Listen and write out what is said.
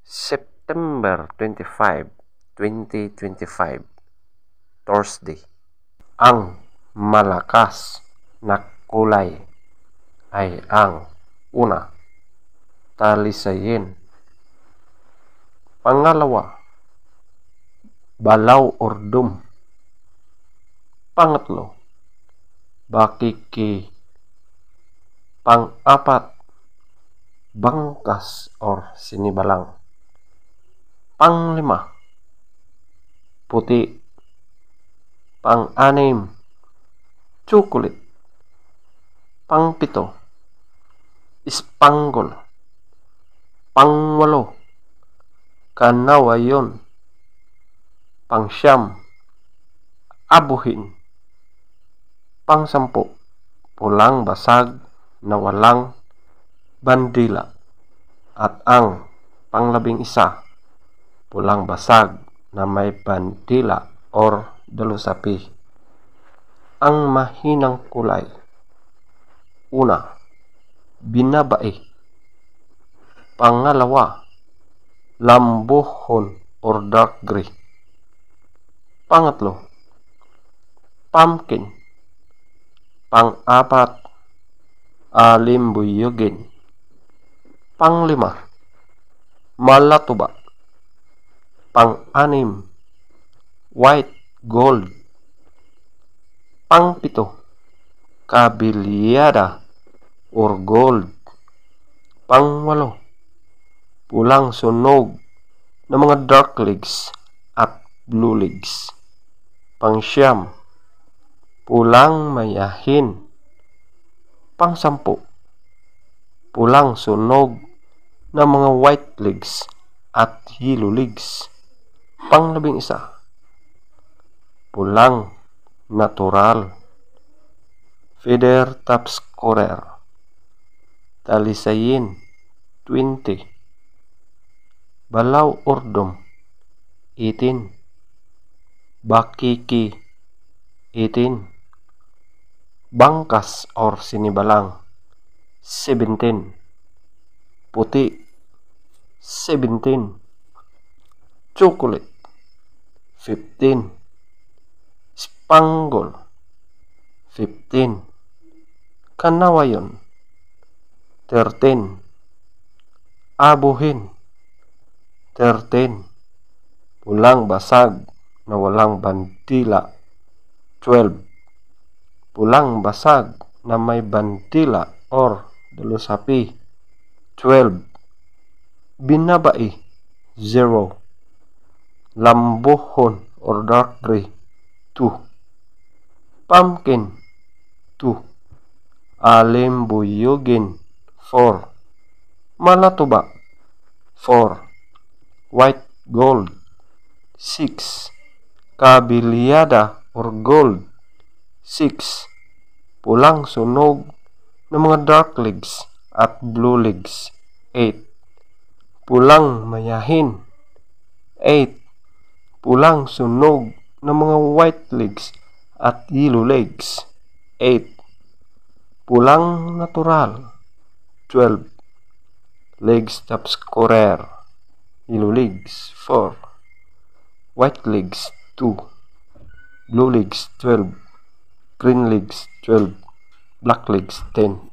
September 25, 2025, Thursday. Ang malakas na kulay ay ang una, talisayin. Pangalawa, balaw or dum. Pangatlo, bakiki. Pang-apat, bangkas or sinibalang. Panglima, puti. Pang-anim, chocolate. Pangpito, spangle. Pangwalo, kanawayon. Pangsyam, abuhin. Pangsampu, pulang basag na walang bandila. At ang panglabing isa, pulang basag na may bandila or dalusapi. Ang mahinang kulay. Una, binabai. Pangalawa, lambuhon or dark gray. Pangatlo, pumpkin. Pang-apat, alimbuyugin. Panglima, malatuba. Pang-anim, white gold. Pangpito, kabilyada or gold. Pangwalo, pulang sunog ng mga dark legs at blue legs. Pangsyam, pulang mayahin. Pangsampu, pulang sunog ng mga white legs at yellow legs. Panglabing isa, pulang natural. Feather top scorer, talisayin 20, balaw or dum 18, bakiki 18, bangkas or sinibalang 17, puti 17, chocolate 15, spangle 15, kanawayon 13, abuhin 13, pulang basag na walang bandila 12, pulang basag na may bandila or dalusapi 12, binabai 0, lambuhon or dark gray 2, pumpkin 2, alimbuyugin 4, malatuba 4, white gold 6, kabilyada or gold 6, pulang sunog ng mga dark legs at blue legs 8, pulang mayahin 8, pulang sunog ng mga white legs at yellow legs 8, pulang natural 12, legs top scorer, yellow legs 4, white legs 2, blue legs 12, green legs 12, black legs 10.